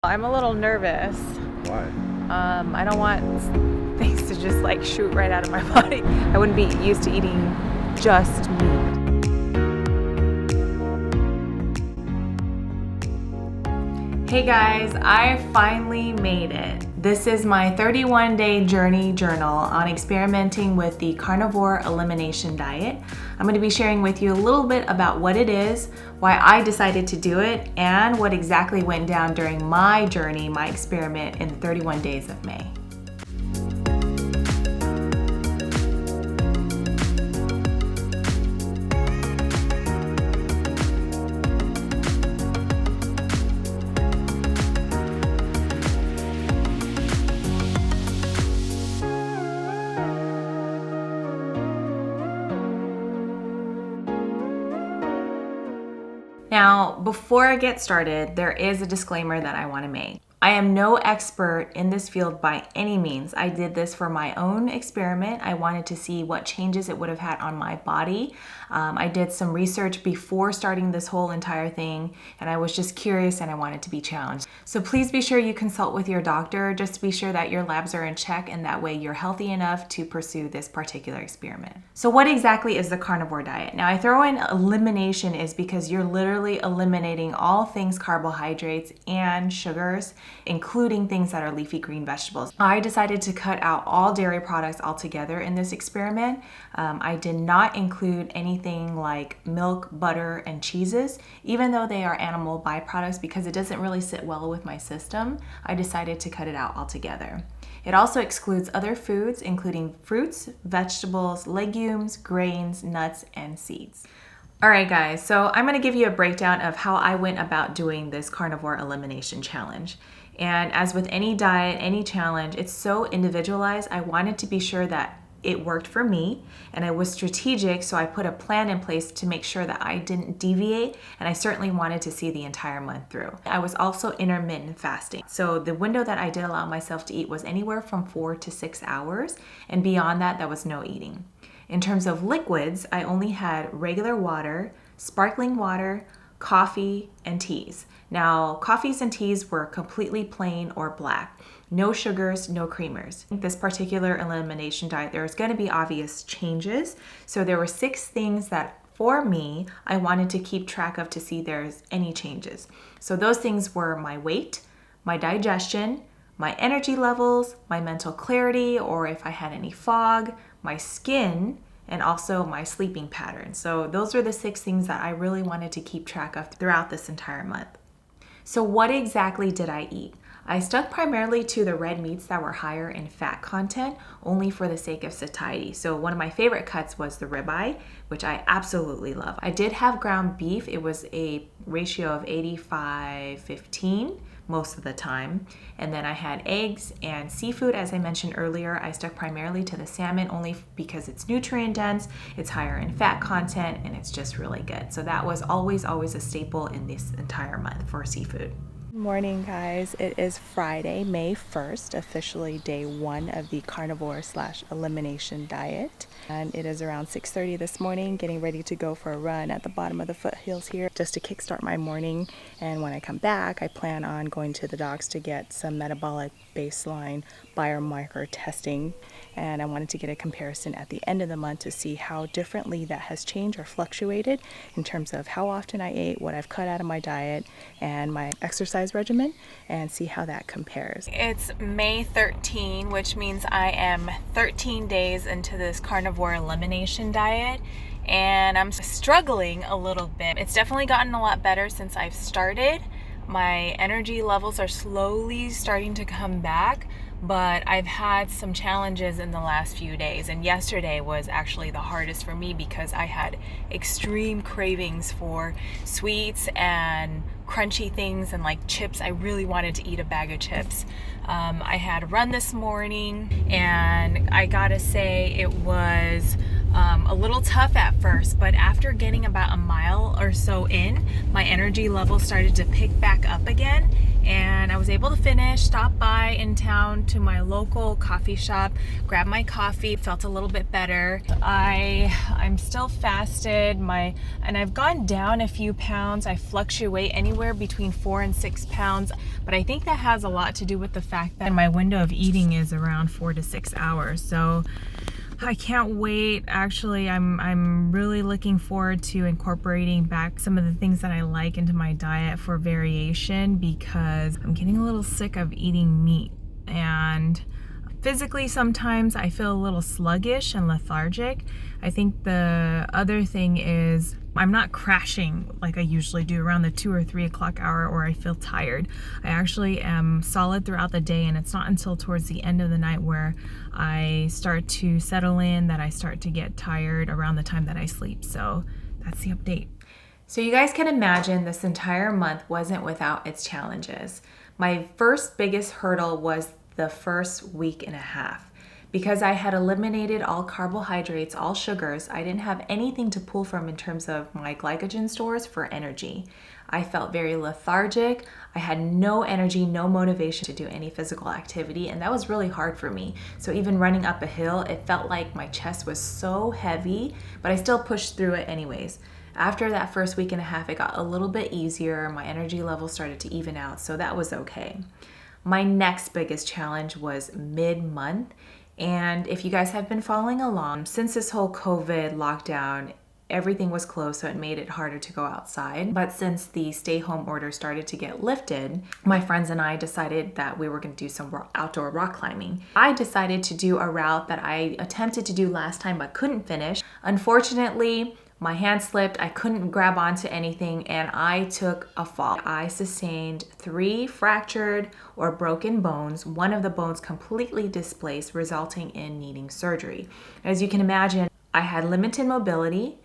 I'm a little nervous. Why? I don't want things to just like shoot right out of my body. I wouldn't be used to eating just meat. Hey guys, I finally made it. This is my 31-day journey journal on experimenting with the Carnivore Elimination Diet. I'm going to be sharing with you a little bit about what it is, why I decided to do it, and what exactly went down during my journey, my experiment in the 31 days of May. Now, before I get started, there is a disclaimer that I want to make. I am no expert in this field by any means. I did this for my own experiment. I wanted to see what changes it would have had on my body. I did some research before starting this whole entire thing, and I was just curious and I wanted to be challenged. So please be sure you consult with your doctor just to be sure that your labs are in check, and that way you're healthy enough to pursue this particular experiment. So what exactly is the carnivore diet? Now, I throw in elimination is because you're literally eliminating all things carbohydrates and sugars, including things that are leafy green vegetables. I decided to cut out all dairy products altogether in this experiment. I did not include anything like milk, butter, and cheeses, even though they are animal byproducts, because it doesn't really sit well with my system. I decided to cut it out altogether. It also excludes other foods, including fruits, vegetables, legumes, grains, nuts, and seeds. All right, guys, so I'm going to give you a breakdown of how I went about doing this carnivore elimination challenge. And as with any diet, any challenge, it's so individualized. I wanted to be sure that it worked for me, and I was strategic, so I put a plan in place to make sure that I didn't deviate, and I certainly wanted to see the entire month through. I was also intermittent fasting, so the window that I did allow myself to eat was anywhere from 4 to 6 hours, and beyond that, there was no eating. In terms of liquids, I only had regular water, sparkling water, coffee, and teas. Now, coffees and teas were completely plain or black. No sugars, no creamers. This particular elimination diet, there's going to be obvious changes. So there were 6 things that for me, I wanted to keep track of to see there's any changes. So those things were my weight, my digestion, my energy levels, my mental clarity, or if I had any fog, my skin, and also my sleeping pattern. So those are the 6 things that I really wanted to keep track of throughout this entire month. So what exactly did I eat? I stuck primarily to the red meats that were higher in fat content, only for the sake of satiety. So one of my favorite cuts was the ribeye, which I absolutely love. I did have ground beef. It was a ratio of 85-15 most of the time. And then I had eggs and seafood. As I mentioned earlier, I stuck primarily to the salmon only because it's nutrient dense, it's higher in fat content, and it's just really good. So that was always a staple in this entire month for seafood. Morning, guys. It is Friday, May 1st, officially day 1 of the carnivore/elimination diet. And it is around 6:30 this morning, getting ready to go for a run at the bottom of the foothills here just to kickstart my morning. And when I come back, I plan on going to the docs to get some metabolic baseline biomarker testing. And I wanted to get a comparison at the end of the month to see how differently that has changed or fluctuated in terms of how often I ate, what I've cut out of my diet, and my exercise regimen, and see how that compares. It's May 13, which means I am 13 days into this carnivore elimination diet, and I'm struggling a little bit. It's definitely gotten a lot better since I've started. My energy levels are slowly starting to come back, but I've had some challenges in the last few days, and yesterday was actually the hardest for me because I had extreme cravings for sweets and crunchy things and like chips. I really wanted to eat a bag of chips. I had a run this morning, and I gotta say it was a little tough at first, but after getting about a mile or so in, my energy level started to pick back up again, and I was able to finish, stop by in town to my local coffee shop, grab my coffee, felt a little bit better. I'm still fasted, and I've gone down a few pounds. I fluctuate anywhere between 4 and 6 pounds, but I think that has a lot to do with the fact that my window of eating is around 4 to 6 hours. So I can't wait. Actually, I'm really looking forward to incorporating back some of the things that I like into my diet for variation, because I'm getting a little sick of eating meat. And physically, sometimes I feel a little sluggish and lethargic. I think the other thing is I'm not crashing like I usually do around the 2 or 3 o'clock hour, or I feel tired. I actually am solid throughout the day, and it's not until towards the end of the night where I start to settle in that I start to get tired around the time that I sleep. So that's the update. So you guys can imagine this entire month wasn't without its challenges. My first biggest hurdle was the first week and a half. Because I had eliminated all carbohydrates, all sugars, I didn't have anything to pull from in terms of my glycogen stores for energy. I felt very lethargic. I had no energy, no motivation to do any physical activity, and that was really hard for me. So even running up a hill, it felt like my chest was so heavy, but I still pushed through it anyways. After that first week and a half, it got a little bit easier. My energy level started to even out, so that was okay. My next biggest challenge was mid-month. And if you guys have been following along, since this whole COVID lockdown, everything was closed, so it made it harder to go outside. But since the stay-home order started to get lifted, my friends and I decided that we were going to do some outdoor rock climbing. I decided to do a route that I attempted to do last time but couldn't finish. Unfortunately, my hand slipped, I couldn't grab onto anything, and I took a fall. I sustained 3 fractured or broken bones, one of the bones completely displaced, resulting in needing surgery. As you can imagine, I had limited mobility.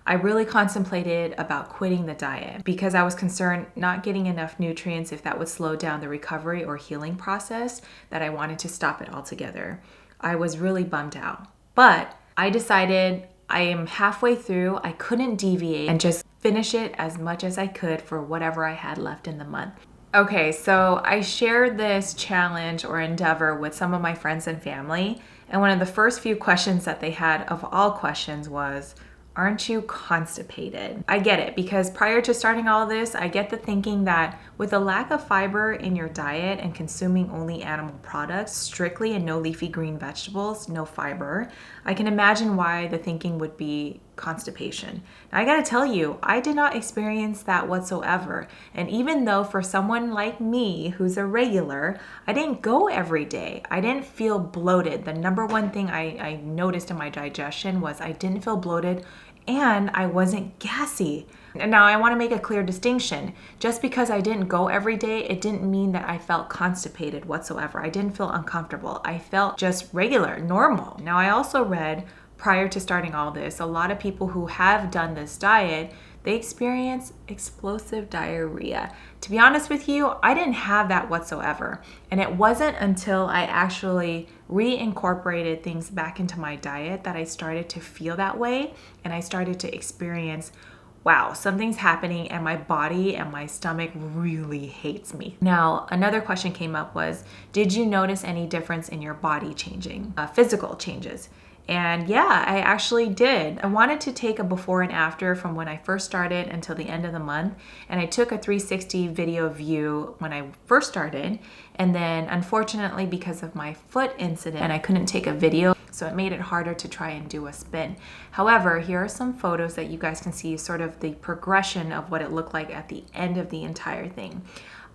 I really contemplated about quitting the diet because I was concerned not getting enough nutrients, if that would slow down the recovery or healing process, that I wanted to stop it altogether. I was really bummed out. But I decided I am halfway through, I couldn't deviate, and just finish it as much as I could for whatever I had left in the month. Okay, so I shared this challenge or endeavor with some of my friends and family, and one of the first few questions that they had of all questions was, aren't you constipated? I get it, because prior to starting all this, I get the thinking that with a lack of fiber in your diet and consuming only animal products, strictly and no leafy green vegetables, no fiber, I can imagine why the thinking would be constipation. Now, I gotta tell you, I did not experience that whatsoever. And even though for someone like me who's a regular, I didn't go every day, I didn't feel bloated. The number one thing I noticed in my digestion was I didn't feel bloated, and I wasn't gassy. And now I want to make a clear distinction. Just because I didn't go every day, it didn't mean that I felt constipated whatsoever. I didn't feel uncomfortable. I felt just regular, normal. Now, I also read prior to starting all this, a lot of people who have done this diet, they experience explosive diarrhea. To be honest with you, I didn't have that whatsoever. And it wasn't until I actually reincorporated things back into my diet that I started to feel that way, and I started to experience, wow, something's happening and my body and my stomach really hates me. Now, another question came up was, did you notice any difference in your body changing, physical changes? And yeah, I actually did. I wanted to take a before and after from when I first started until the end of the month. And I took a 360 video view when I first started. And then unfortunately, because of my foot incident, and I couldn't take a video, so it made it harder to try and do a spin. However, here are some photos that you guys can see sort of the progression of what it looked like at the end of the entire thing.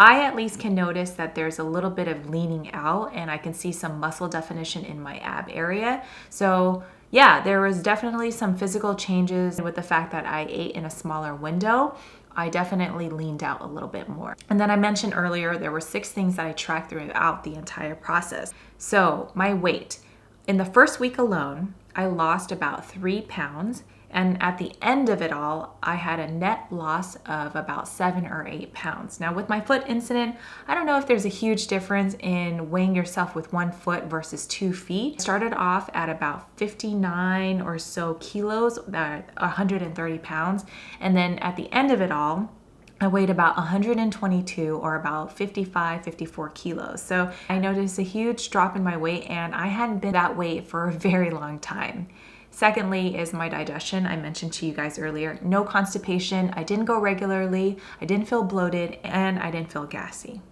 I at least can notice that there's a little bit of leaning out, and I can see some muscle definition in my ab area. So yeah, there was definitely some physical changes with the fact that I ate in a smaller window. I definitely leaned out a little bit more. And then I mentioned earlier, there were 6 things that I tracked throughout the entire process. So my weight. In the first week alone, I lost about 3 pounds. And at the end of it all, I had a net loss of about 7 or 8 pounds. Now, with my foot incident, I don't know if there's a huge difference in weighing yourself with 1 foot versus 2 feet. I started off at about 59 or so kilos, 130 pounds. And then at the end of it all, I weighed about 122 or about 55, 54 kilos. So I noticed a huge drop in my weight, and I hadn't been that weight for a very long time. Secondly is my digestion. I mentioned to you guys earlier, no constipation. I didn't go regularly. I didn't feel bloated, and I didn't feel gassy.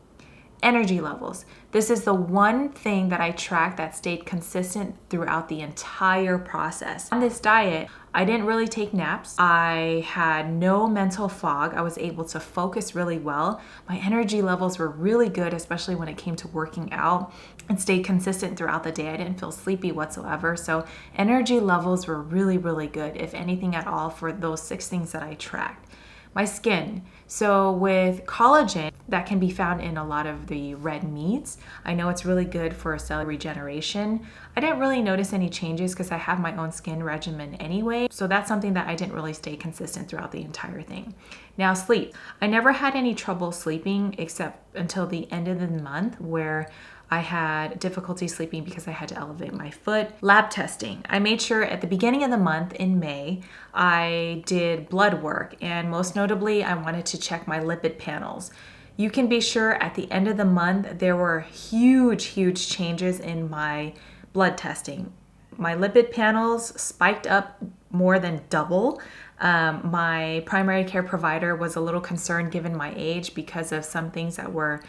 Energy levels. This is the one thing that I tracked that stayed consistent throughout the entire process. On this diet, I didn't really take naps. I had no mental fog. I was able to focus really well. My energy levels were really good, especially when it came to working out, and stayed consistent throughout the day. I didn't feel sleepy whatsoever. So energy levels were really, really good, if anything at all, for those 6 things that I tracked. My skin. So with collagen that can be found in a lot of the red meats, I know it's really good for cell regeneration. I didn't really notice any changes because I have my own skin regimen anyway. So that's something that I didn't really stay consistent throughout the entire thing. Now, sleep. I never had any trouble sleeping except until the end of the month, where I had difficulty sleeping because I had to elevate my foot. Lab testing. I made sure at the beginning of the month in May, I did blood work, and most notably, I wanted to check my lipid panels. You can be sure at the end of the month, there were huge changes in my blood testing. My lipid panels spiked up more than double. My primary care provider was a little concerned given my age because of some things that were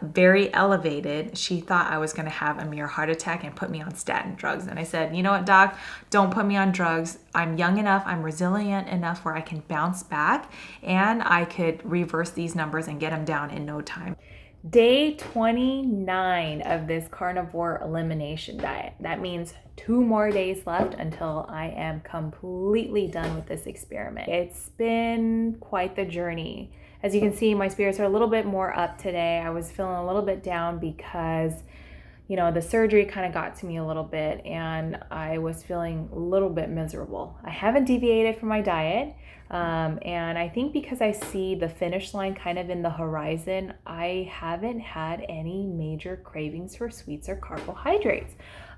very elevated. She thought I was going to have a mere heart attack and put me on statin drugs. And I said, you know what, doc, don't put me on drugs. I'm young enough, I'm resilient enough where I can bounce back, and I could reverse these numbers and get them down in no time. Day 29 of this carnivore elimination diet. That means 2 more days left until I am completely done with this experiment. It's been quite the journey. As you can see, my spirits are a little bit more up today. I was feeling a little bit down because, the surgery kind of got to me a little bit, and I was feeling a little bit miserable. I haven't deviated from my diet, and I think because I see the finish line kind of in the horizon, I haven't had any major cravings for sweets or carbohydrates.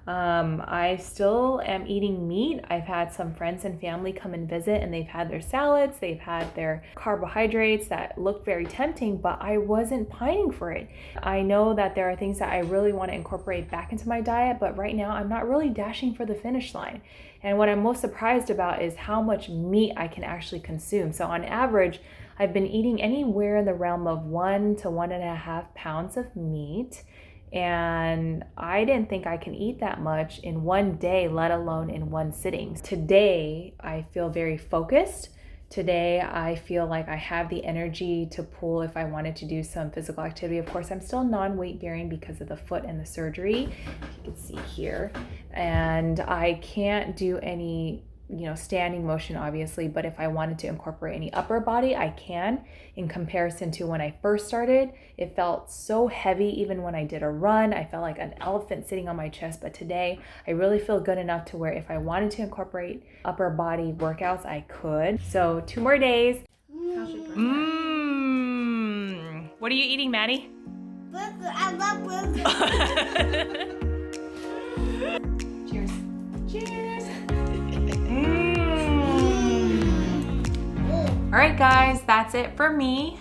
I still am eating meat. I've had some friends and family come and visit, and they've had their salads, they've had their carbohydrates that look very tempting, but I wasn't pining for it. I know that there are things that I really want to incorporate back into my diet, but right now I'm not really dashing for the finish line. And what I'm most surprised about is how much meat I can actually consume. So on average, I've been eating anywhere in the realm of 1 to 1.5 pounds of meat. And I didn't think I can eat that much in one day, let alone in one sitting. Today, I feel very focused. Today, I feel like I have the energy to pull if I wanted to do some physical activity. Of course, I'm still non-weight bearing because of the foot and the surgery. You can see here. And I can't do any standing motion, obviously, but if I wanted to incorporate any upper body, I can. In comparison to when I first started, it felt so heavy. Even when I did a run, I felt like an elephant sitting on my chest. But today, I really feel good enough to where if I wanted to incorporate upper body workouts, I could. So 2 more days. What are you eating, Maddie? Burger. I love burgers. Cheers. Cheers. All right, guys, that's it for me.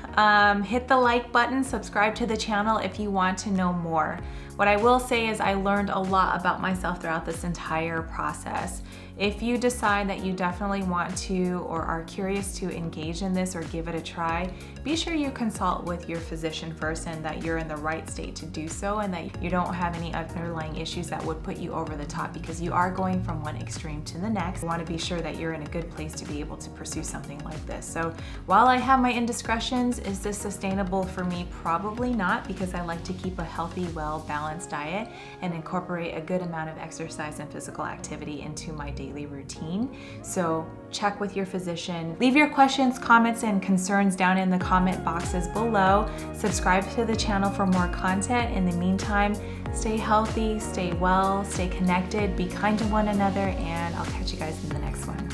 Hit the like button, subscribe to the channel if you want to know more. What I will say is I learned a lot about myself throughout this entire process. If you decide that you definitely want to or are curious to engage in this or give it a try, be sure you consult with your physician first and that you're in the right state to do so, and that you don't have any underlying issues that would put you over the top, because you are going from one extreme to the next. You want to be sure that you're in a good place to be able to pursue something like this. So while I have my indiscretions, is this sustainable for me? Probably not, because I like to keep a healthy, well-balanced diet and incorporate a good amount of exercise and physical activity into my daily routine. So check with your physician. Leave your questions, comments, and concerns down in the comment boxes below. Subscribe to the channel for more content. In the meantime, stay healthy, stay well, stay connected, be kind to one another, and I'll catch you guys in the next one.